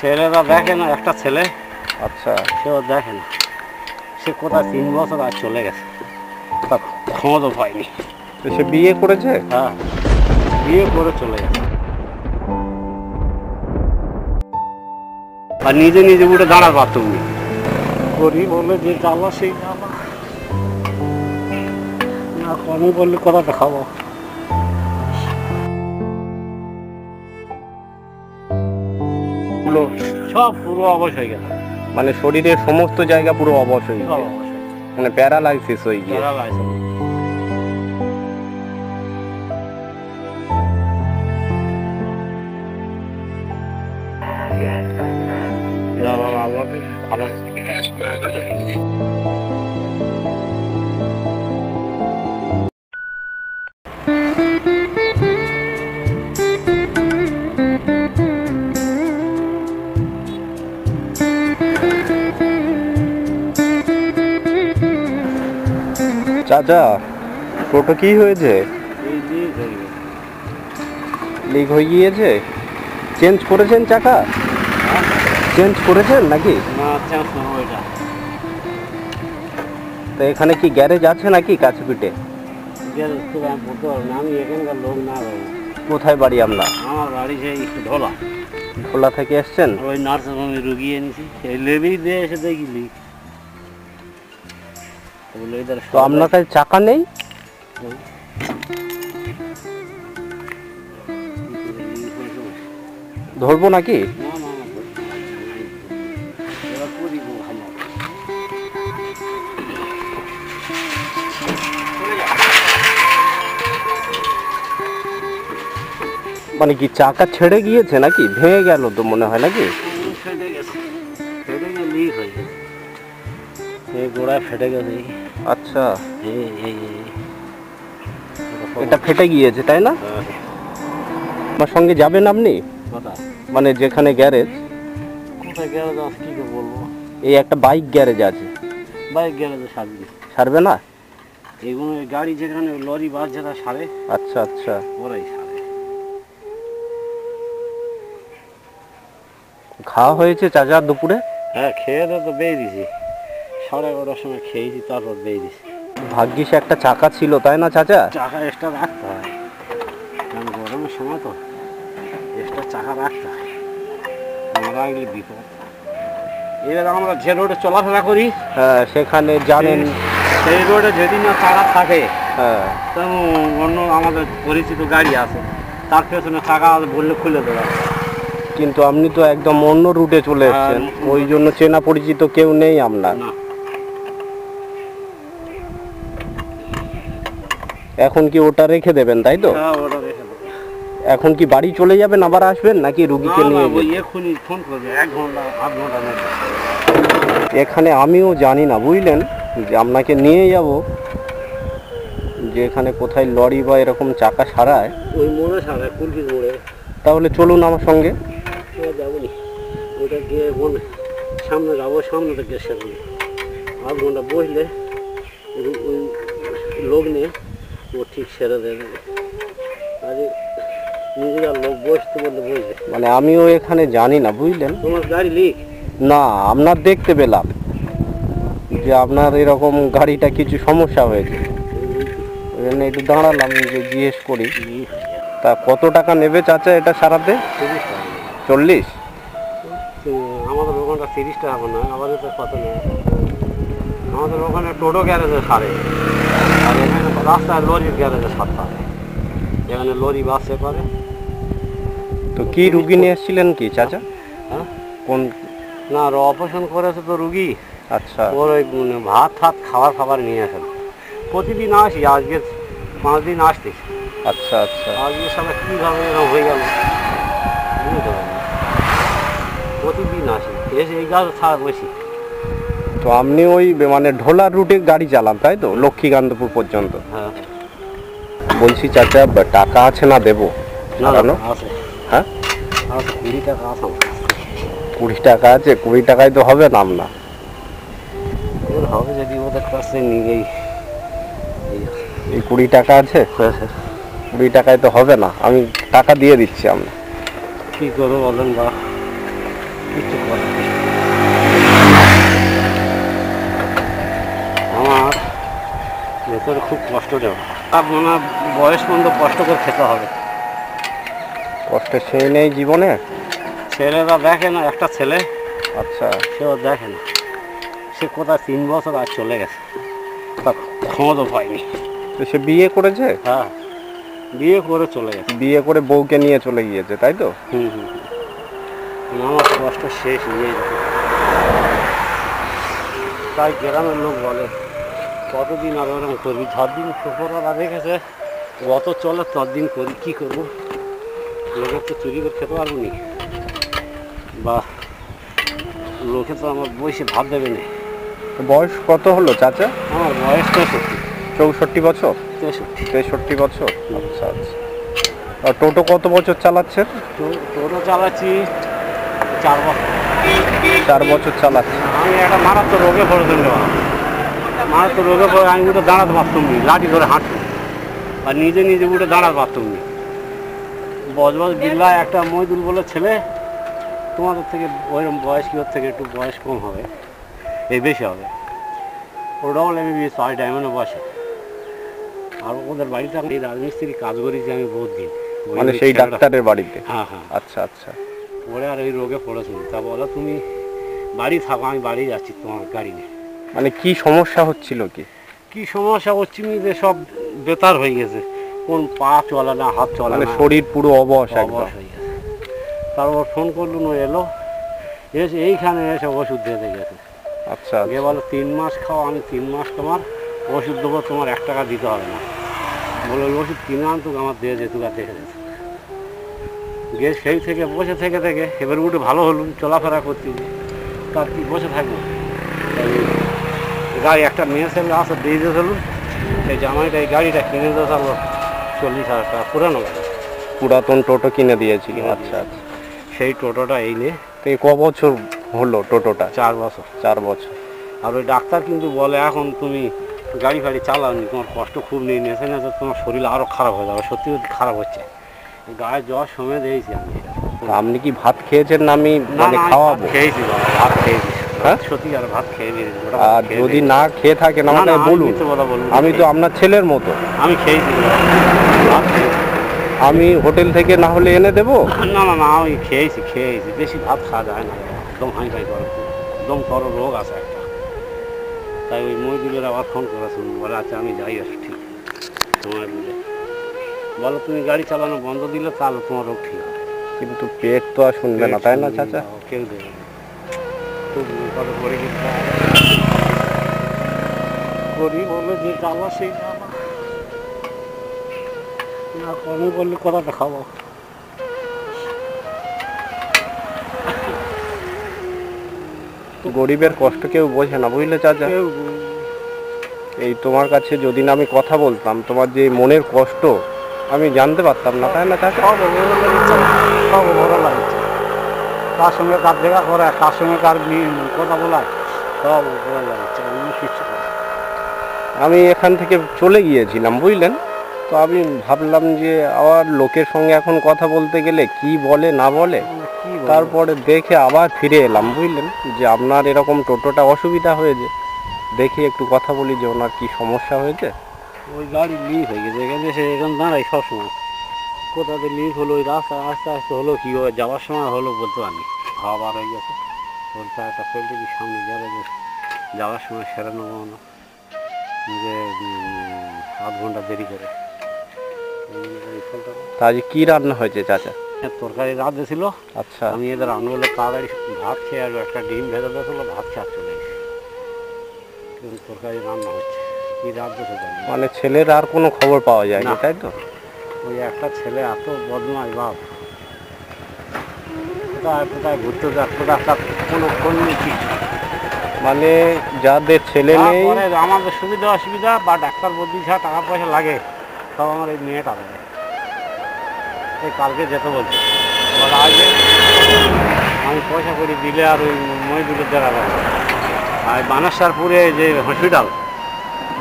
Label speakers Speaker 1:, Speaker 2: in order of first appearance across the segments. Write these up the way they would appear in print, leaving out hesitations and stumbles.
Speaker 1: ছেলেরা দেখে না, একটা ছেলে।
Speaker 2: আচ্ছা,
Speaker 1: সেও দেখে না, সে কোথায় 3 বছর আজ চলে গেছে, তার খোঁজও পায়নি।
Speaker 2: তো সে বিয়ে করেছে?
Speaker 1: হ্যাঁ, বিয়ে করে চলে গেছে, আর নিজে নিজে উঠে দাঁড়ার পারত উনি। করি বলে যে জ্বালা সেই জ্বালা, না কমি বললে কোথাটা খাবো। সব পুরো অবশ হয়ে গেল,
Speaker 2: মানে শরীরের সমস্ত জায়গা পুরো অবশ হয়ে গেছে, মানে প্যারালাইসিস হয়ে গিয়ে। চাচা, টোটো কি হয়েছে? লিক হয়ে গিয়েছে। চেঞ্জ করেছেন চাকা? চেঞ্জ করেছেন নাকি?
Speaker 1: না, চেঞ্জ করবো এটা।
Speaker 2: তো এখানে কি গ্যারেজ আছে নাকি কাছে পিঠে?
Speaker 1: গ্যারেজ তো আমি বলতে পারবো না, আমি এখানকার লোক না ভাই।
Speaker 2: কোথায় বাড়ি আপনার?
Speaker 1: আমার বাড়ি সেই ঢোলা।
Speaker 2: ঢোলা থেকে এসছেন?
Speaker 1: ওই নার্সিং হোমে রুগী এনেছি, এই লেবেই দিয়ে এসে দেখি লিক।
Speaker 2: তো আপনার কাছে চাকা নেই? ধরবো নাকি? মানে কি চাকা ছেড়ে গিয়েছে নাকি? ভেঙে গেল তো মনে হয় নাকি?
Speaker 1: ফেটে গেছে, ফেটে গিয়ে লিক হয়ে গেছে, এই গোড়ায় ফেটে গেছে।
Speaker 2: আচ্ছা,
Speaker 1: এটা
Speaker 2: এটা ফেটে গিয়েছে তাই না? আমার সঙ্গে যাবেন আপনি? মানে যেখানে গ্যারেজ?
Speaker 1: কোথায় গ্যারেজ আছে কি করে বলবো?
Speaker 2: এই একটা বাইক গ্যারেজ আছে।
Speaker 1: বাইক গ্যারেজে সারবে?
Speaker 2: সারবে না?
Speaker 1: এগুলো গাড়ি যেখানে লরি বাস যেটা সারে।
Speaker 2: আচ্ছা আচ্ছা,
Speaker 1: ওরাই সারে।
Speaker 2: খাওয়া হয়েছে চাচা দুপুরে?
Speaker 1: হ্যাঁ, খেয়ে তো বেয়ে দিছি, 11:30টার সময় খেয়েছি, তারপর বেয়ে দিছি।
Speaker 2: ভাগ্যিস একটা চাকা ছিল তাই না চাচা?
Speaker 1: চাকা এক্সট্রা রাখতে হয়, কারণ গরমের সময় তো এক্সট্রা চাকা রাখতে হয়, না রাখলে বিপদ। এবার আমরা যে রোডে চলাফেরা করি,
Speaker 2: হ্যাঁ সেখানে জানেন,
Speaker 1: সেই রোডে যেদিন না চাকা থাকে,
Speaker 2: হ্যাঁ,
Speaker 1: তেমন অন্য আমাদের পরিচিত গাড়ি আছে, তার পেছনে চাকা বললে খুলে দেওয়া।
Speaker 2: কিন্তু আপনি তো একদম অন্য রুটে চলে এসেছেন, ওই জন্য চেনা পরিচিত কেউ নেই আপনার। এখন কি ওটা রেখে দেবেন তাই তো?
Speaker 1: হ্যাঁ, ওটা রেখে দেবো।
Speaker 2: এখন কি বাড়ি চলে যাবেন, আবার আসবেন নাকি রুগীকে নিয়ে যাবেন?
Speaker 1: এক্ষুনি ফোন করবে, 1 ঘন্টা 1/2 ঘন্টা নেবে।
Speaker 2: এখানে আমিও জানি না বুঝলেন, যে আপনাকে নিয়ে যাব, যে এখানে কোথায় লরি বা এরকম চাকা সারায়।
Speaker 1: ওই মোড়ে সারায়, কুলকির মোড়ে।
Speaker 2: তাহলে চলুন আমার সঙ্গে।
Speaker 1: যাবনি, ওটা গিয়ে সামনে যাবো, সামনে থেকে সেরকম 1/2 ঘন্টা বসলে ওই লোক নিয়ে ও ঠিক সেরে দেবে। আরে নিজেরা লোক বসতে বললে বসবে।
Speaker 2: মানে আমিও এখানে জানি না বুঝলেন।
Speaker 1: তোমার গাড়ি লিক?
Speaker 2: না, আপনার দেখতে পেলাম যে আপনার এরকম গাড়িটা কিছু সমস্যা হয়েছে, ওই জন্য একটু দাঁড়ালাম যে জিজ্ঞেস করি। তা কত টাকা নেবে চাচা এটা সারাতে?
Speaker 1: 30 টাকা।
Speaker 2: 40?
Speaker 1: আমাদের ওখানটা 30 টাকা না, আমাদের তো কত নেই। আমাদের ওখানে টোটো গ্যারেজে সারে, আর এখানে রাস্তায় লরির গ্যারেজে সারতে হবে, এখানে লরি বাসে করে।
Speaker 2: তো কি রুগী নিয়ে এসেছিলেন কি চাচা?
Speaker 1: হ্যাঁ,
Speaker 2: কোন?
Speaker 1: না, অপারেশন করেছে তো রুগী।
Speaker 2: আচ্ছা,
Speaker 1: ওর ওই ভাত খাবার নিয়ে আসেন। প্রতিদিন আসি, আজকে 5 দিন আসতে।
Speaker 2: আচ্ছা আচ্ছা,
Speaker 1: আজকে সবাই কীভাবে এরকম হয়ে গেল বুঝতে পারি না। প্রতিদিন আসি, এসে এই গাছ ছাড়া বসি।
Speaker 2: তো আপনি ওই মানে ঢোলার রুটে গাড়ি চালান তাই তো, লক্ষ্মীকান্তপুর পর্যন্ত?
Speaker 1: হ্যাঁ।
Speaker 2: বলছি চাচা, টাকা আছে না দেবো?
Speaker 1: না,
Speaker 2: আছে। হ্যাঁ,
Speaker 1: 20 টাকা আছে।
Speaker 2: 20 টাকা আছে? 20 টাকায় তো হবে না আপনার?
Speaker 1: হবে যদি ওদের কাছে নিয়েই।
Speaker 2: এই 20 টাকা আছে? 20 টাকায় তো হবে না, আমি টাকা দিয়ে দিচ্ছি আপনার।
Speaker 1: কী করবো বলেন বা? কিছু করার নেই। আমার ভেতরে খুব কষ্ট দেওয়া, আপনার বয়স পর্যন্ত কষ্ট করে খেতে হবে।
Speaker 2: কষ্টের সেই নেই জীবনে।
Speaker 1: ছেলেরা দেখে না, একটা ছেলে
Speaker 2: আচ্ছা,
Speaker 1: সেও দেখে না, সে কোথায় 3 বছর আজ চলে গেছে, তার খোঁজও পায়নি।
Speaker 2: তো সে বিয়ে করেছে?
Speaker 1: হ্যাঁ, বিয়ে করে চলে গেছে।
Speaker 2: বিয়ে করে বউকে নিয়ে চলে গিয়েছে, তাই তো?
Speaker 1: হুম হুম। আমার কষ্ট শেষ নিয়ে যাবে। তাই গ্রামের লোক বলে কতদিন আর ওরকম করবি, যতদিন শুক্ররা রেখেছে গত চলে ততদিন করি, কী করবো? লোকের তো চুরি করে খেতে পারবো নি, বা লোকে তো আমার বয়সে ভাব দেবে না।
Speaker 2: তো বয়স কত হলো চাচা?
Speaker 1: আমার বয়স
Speaker 2: 64 বছর? 63 বছর। আচ্ছা আচ্ছা। আর টোটো কত বছর চালাচ্ছেন?
Speaker 1: টোটো চালাচ্ছি 4 বছর।
Speaker 2: 4 বছর চালাচ্ছেন।
Speaker 1: আমি একটা মারাত্মক রোগে পড়েছিল, মারাত্মক রোগে পড়ে আমি উঠে দাঁড়াতে পারতাম নি, লাঠি ধরে হাঁটতাম, আর নিজে নিজে উঠে দাঁড়াতে পারতাম নি। বজবজ বিল্লায় একটা মইদুল বলে ছেলে, তোমাদের থেকে ওইরকম বয়স কি, ওর থেকে একটু বয়স কম হবে, এই বেশি হবে, ওটাও MBBS হয়, ডায়মন্ডে বসে। আর ওদের বাড়িতে আমি রাজমিস্ত্রি কাজ করেছি আমি বহুত দিন।
Speaker 2: মানে সেই ডাক্তারের বাড়িতে?
Speaker 1: হ্যাঁ হ্যাঁ।
Speaker 2: আচ্ছা আচ্ছা।
Speaker 1: ওরে আর ওই রোগে পড়েছিল, তা বলো তুমি বাড়ি থাকো, আমি বাড়ি যাচ্ছি তোমার গাড়ি নিয়ে।
Speaker 2: মানে কি সমস্যা হচ্ছিল কি?
Speaker 1: কি সমস্যা হচ্ছে যে সব বেতার হয়ে গেছে, কোন পা চলে না, হাত চলে
Speaker 2: মানে
Speaker 1: না,
Speaker 2: শরীর পুরো অবশ একদম।
Speaker 1: অবশ হয়ে গেছে। তারপর ফোন করলো, ও এলো, এসে এইখানে এসে ওষুধ দিতে গেছে।
Speaker 2: আচ্ছা।
Speaker 1: গিয়ে বলো 3 মাস খাও, আমি 3 মাস তোমার ওষুধ দেবো, তোমার 1 টাকা দিতে হবে না। বলে ওই ওষুধ কিনে আনতুক, আমার দিয়ে যেতুক আর দেখে যেত। গিয়ে সেই থেকে বসে থেকে এবার উঠে ভালো হলুন, চলাফেরা করতে, তার কি বসে থাকবো। গাড়ি একটা মেয়ে ছেলে আসে দিয়ে দিয়ে ধরুন, সেই জামাইটা এই গাড়িটা কিনে দিতে পারবো 40,000 টাকা, পুরানো গাড়ি,
Speaker 2: পুরাতন টোটো কিনে দিয়েছিল। আচ্ছা আচ্ছা।
Speaker 1: সেই টোটোটা এই নে।
Speaker 2: তো ক বছর হলো টোটোটা?
Speaker 1: 4 বছর।
Speaker 2: 4 বছর।
Speaker 1: আর ওই ডাক্তার কিন্তু বলে এখন তুমি গাড়ি ফাড়ি চালাওনি, তোমার কষ্ট খুব নেই, নেছে না, তোমার শরীর আরও খারাপ হয়ে যাবে। সত্যি সত্যি খারাপ হচ্ছে, গায়ে জ্বর সময় দিয়েছি আমি।
Speaker 2: আপনি কি ভাত খেয়েছেন না আমি
Speaker 1: না
Speaker 2: মানে
Speaker 1: না,
Speaker 2: খাওয়াবো?
Speaker 1: খেয়েছি বাবা, ভাত খেয়েছি।
Speaker 2: হ্যাঁ,
Speaker 1: সত্যি আর ভাত খেয়ে দিয়েছি।
Speaker 2: আর যদি না খেয়ে থাকেন আমাকে বলুন, আমি তো আপনার ছেলের মতো।
Speaker 1: আমি খেয়েছি ভাত খেয়েছি।
Speaker 2: আমি হোটেল থেকে না হলে এনে দেবো?
Speaker 1: না না না, আমি খেয়েছি, বেশি ভাত খাওয়া যায় না, একদম হাই ফাই করে, একদম বড় রোগ আছে একটা। তাই ওই মহিদুলের আবার ফোন করেছেন, বলে আচ্ছা আমি যাই, আসি ঠিক তোমার দিলে, বলো তুমি গাড়ি চালানো বন্ধ দিলে তাহলে তোমার রোগ ঠিক হবে।
Speaker 2: কিন্তু পেট তো আর শুনবে না, তাই না চাচা?
Speaker 1: কেউ দেবে না, খুব কত করে করি বলে যে জ্বালা সেই জ্বালা, না কমে বললে কথাটা খাবো।
Speaker 2: গরিবের কষ্ট কেউ বোঝে না, বুঝলে চাচা? এই তোমার কাছে যদি না আমি কথা বলতাম, তোমার যে মনের কষ্ট আমি জানতে পারতাম না, তাই না চাচা?
Speaker 1: সব ভালো লাগছে, কার সঙ্গে কার দেখা করে, কার সঙ্গে কার কথা বলায়, সব ভালো লাগছে, কিছু।
Speaker 2: আমি এখান থেকে চলে গিয়েছিলাম, বুঝলেন? তো আমি ভাবলাম যে আবার লোকের সঙ্গে এখন কথা বলতে গেলে কি বলে না বলে, তারপরে দেখে আবার ফিরে এলাম, বুঝলেন? যে আপনার এরকম টোটোটা অসুবিধা হয়েছে, দেখি একটু কথা বলি যে ওনার কি সমস্যা হয়েছে।
Speaker 1: ওই গাড়ি লিক হয়ে গেছে, এখানে এসে এখানে দাঁড়াই সবসময়, কোথাতে লিক হলো, ওই রাস্তা আস্তে আস্তে হলো, কি যাওয়ার সময় হলো বলতে পারিনি, হাওয়া বার হয়ে গেছে, ওর একটা ফেলতে কি সামনে যাবে, যে যাওয়ার সময় সেরে নেবো না, যে 8 ঘন্টা দেরি করে।
Speaker 2: তা আজ কি রান্না হয়েছে চাচা?
Speaker 1: তরকারি রাঁধে ছিল।
Speaker 2: আচ্ছা।
Speaker 1: আমি এদের রান্না হলে তাড়াতাড়ি ভাত খেয়ে আর একটা ডিম ভেজে দিয়েছিল, ভাত খেয়ে চলে গেছে, কিন্তু তরকারি রান্না হচ্ছে, কি রাঁধতে জানি।
Speaker 2: মানে ছেলের আর কোনো খবর পাওয়া যায় না, তাই তো?
Speaker 1: ওই একটা ছেলে এত বদমাশ বাপ, কোথায় কোথায় ঘুরতে যায়, কোথায় কোনো ফোন নেই কিছু।
Speaker 2: মানে যাদের ছেলে নেই,
Speaker 1: আমাদের সুবিধা অসুবিধা বা ডাক্তার বদ্যি যা টাকা পয়সা লাগে সব আমার এই মেয়েটা দেয়। এই কালকে যেতে বলছে, বলে আগে আমি পয়সা করে দিলে আর ওই মহিদুলের দেওয়া যাবে। আর বানেশ্বরপুরে যে হসপিটাল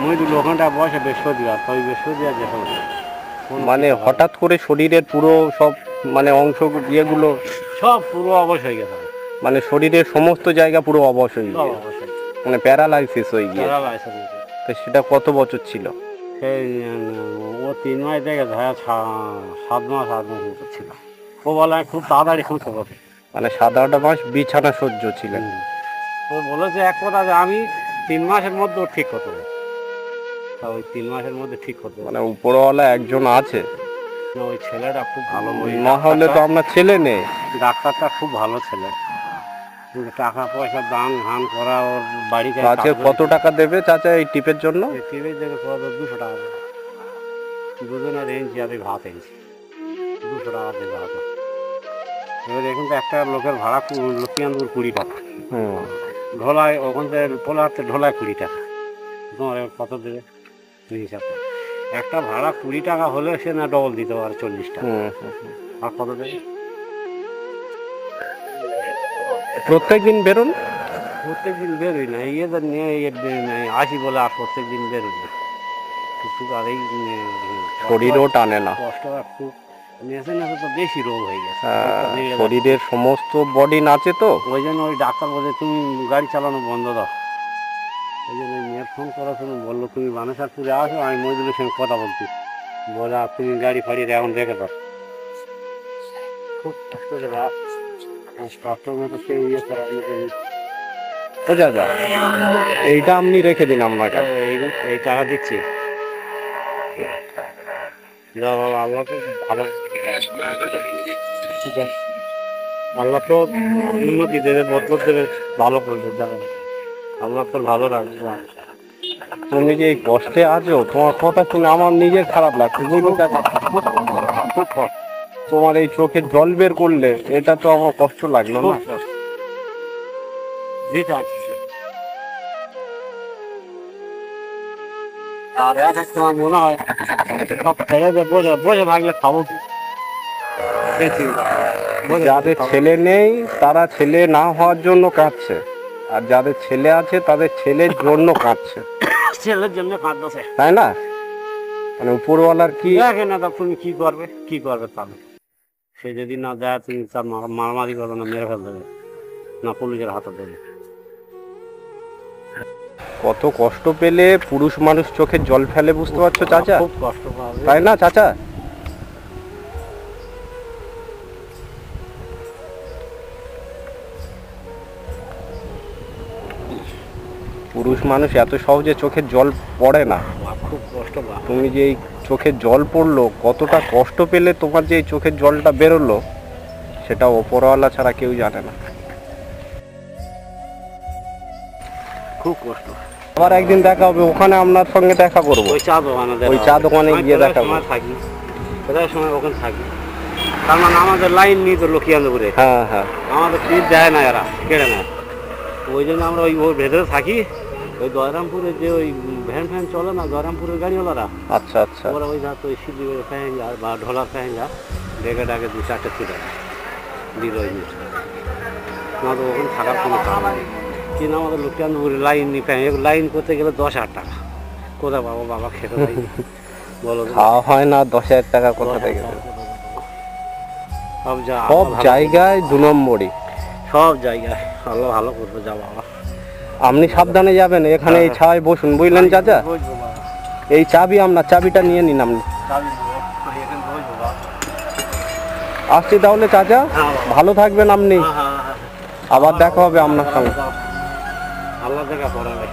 Speaker 1: মহিদুল, ওখানটায় বয়সে বৃহস্পতিবার, তো ওই বৃহস্পতিবার যেতে বলছে।
Speaker 2: মানে হঠাৎ করে শরীরের পুরো সব মানে অংশ ইয়েগুলো
Speaker 1: সব পুরো অবশ হয়ে গেছে,
Speaker 2: মানে শরীরের সমস্ত জায়গা পুরো অবশ হয়ে গিয়ে
Speaker 1: অবশ্যই
Speaker 2: মানে প্যারালাইসিস হয়ে গিয়ে।
Speaker 1: প্যারালাইসিস হয়েছে।
Speaker 2: তো সেটা কত বছর ছিল?
Speaker 1: সেই ও 3 মাস থেকে 7 মাস 8 মাস মতো ছিল। ও বলে আমি খুব তাড়াতাড়ি সুস্থ হবে।
Speaker 2: মানে 7-8 মাস বিছানা সহ্য ছিলেন।
Speaker 1: ও বলেছে এক কথা যে আমি 3 মাসের মধ্যে ও ঠিক হতে হবে। তা ওই 3 মাসের মধ্যে ঠিক হতে হবে।
Speaker 2: মানে উপরওয়ালা একজন আছে,
Speaker 1: না, ওই ছেলেটা খুব ভালো, ওই
Speaker 2: না হলে তো আপনার ছেলে নেই।
Speaker 1: ডাক্তারটা খুব ভালো ছেলে, কিন্তু টাকা পয়সা দান ধান করা ওর বাড়িতে।
Speaker 2: আজকে কত টাকা দেবে চাচা এই টিপের জন্য?
Speaker 1: টিভি দেখে কত 200 টাকা দেবে। দুজনের এনেছি, আমি ভাত এনেছি 200 টাকা দেবে ভাত। এবার এখন তো একটা লোকের ভাড়া লক্ষ্মীকান্তপুর 20 টাকা, ঢোলায় ওখান থেকে পোলাহাতে ঢোলায় 20 টাকা। তোমার এবার কত দেবে হিসাব করে। একটা ভাড়া 20 টাকা হলে সে না ডবল দিতে পারে 40 টাকা। আর কত দেবে?
Speaker 2: প্রত্যেক দিন বেরোন?
Speaker 1: প্রত্যেক দিন বেরোই না, ইয়েদের নিয়ে আসি বলে আর প্রত্যেক দিন বেরোই না। কিন্তু আর এই
Speaker 2: শরীরও টানে না,
Speaker 1: কষ্ট একটু নেচে নেচে তো বেশি রোগ হয়ে গেছে।
Speaker 2: শরীরের সমস্ত বডি নাচে তো।
Speaker 1: ওই জন্য ওই ডাক্তার বলে তুমি গাড়ি চালানো বন্ধ দাও। ওই জন্য মেয়ের ফোন করার সময় বললো তুমি বানেশ্বরপুরে আসো, আমি মজদুরের সঙ্গে কথা বলছি। বলে আর তুমি গাড়ি ফাড়ি এখন রেখে দাও। খুব কষ্ট করে কষ্টের মতো কেউ ইয়ে করা
Speaker 2: যা এইটা আপনি রেখে দিন আমার কাছে।
Speaker 1: এই টাকা দিচ্ছি। আল্লাহ তো ভালো, আল্লাহ তো উন্নতি দেবে, বদল দেবে, ভালো করবে। আল্লাহ তো ভালো রাখবে।
Speaker 2: তুমি যে এই কষ্টে আছো, তোমার কথা শুনে আমার নিজের খারাপ লাগছে। তোমার এই চোখে জল বের করলে এটা তো আমার কষ্ট লাগলো না।
Speaker 1: আর তোমার মনে হয় সব ছেড়ে বসে থাকলে খাবো কি?
Speaker 2: যাদের ছেলে নেই তারা ছেলে না হওয়ার জন্য কাঁদছে, আর যাদের ছেলে আছে তাদের ছেলের জন্য কাঁদছে।
Speaker 1: ছেলের জন্য কাঁদছে,
Speaker 2: তাই না? মানে উপরওয়ালার কি
Speaker 1: দেখে না, তুমি কি করবে তাহলে? সে যদি না দেয় তুমি তার মারামারি করবে না, মেরে ফেল দেবে না, পুলিশের হাতে দেবে।
Speaker 2: কত কষ্ট পেলে পুরুষ মানুষ চোখে জল ফেলে, বুঝতে পারছো চাচা?
Speaker 1: খুব কষ্ট পাবে,
Speaker 2: তাই না চাচা? পুরুষ মানুষ এত সহজে চোখে জল পড়ে না।
Speaker 1: খুব কষ্ট পাবে।
Speaker 2: তুমি যে এই চোখে জল পড়লো, কতটা কষ্ট পেলে তোমার যে এই চোখের জলটা বেরোলো, সেটা ওপরওয়ালা ছাড়া কেউ জানে না।
Speaker 1: খুব কষ্ট।
Speaker 2: আবার একদিন দেখা হবে, ওখানে আপনার সঙ্গে দেখা করবো।
Speaker 1: ওই চা দোকানে,
Speaker 2: ওই চা দোকানে গিয়ে দেখা করবো।
Speaker 1: থাকি প্রায় সময় ওখানে থাকি, তার মানে আমাদের লাইন নিয়ে তো লক্ষ্মীকান্তপুরে।
Speaker 2: হ্যাঁ হ্যাঁ,
Speaker 1: আমাদের ফিস দেয় না, এরা কেড়ে নেয়। ওই জন্য আমরা ওর ভেতরে থাকি। ওই দয়রামপুরে যে ওই ভ্যান ফ্যান চলে না, দয়রামপুরের গাড়িওয়ালারা,
Speaker 2: আচ্ছা আচ্ছা,
Speaker 1: ওরা ওই যাতে ওই শিলিগুড়ির প্যাসেঞ্জার বা ঢোলার প্যাসেঞ্জার ডেকে ডাকে 2-4টে ছিল দিল ওই জিনিস। আমাদের ওখানে থাকার কোনো কারণ নেই। কিন্তু আমাদের লক্ষ্মীকান্তপুরে লাইন করতে গেলে 10,000 টাকা। কোথায় বাবা খেতে পাই বলো?
Speaker 2: খাওয়া হয় না, 10,000 টাকা কোথা থেকে? সব জায়গায় 2 নম্বরই,
Speaker 1: সব জায়গায়। আল্লাহ ভালো করবে, যা বাবা।
Speaker 2: আপনি সাবধানে যাবেন, এখানে এই ছায় বসুন, বুঝলেন চাচা? এই চাবি আপনার, চাবিটা নিয়ে নিন আপনি। আসছি তাহলে চাচা, ভালো থাকবেন আপনি। আবার দেখা হবে আপনার সঙ্গে।
Speaker 1: আল্লাহ দেখা পড়াবে।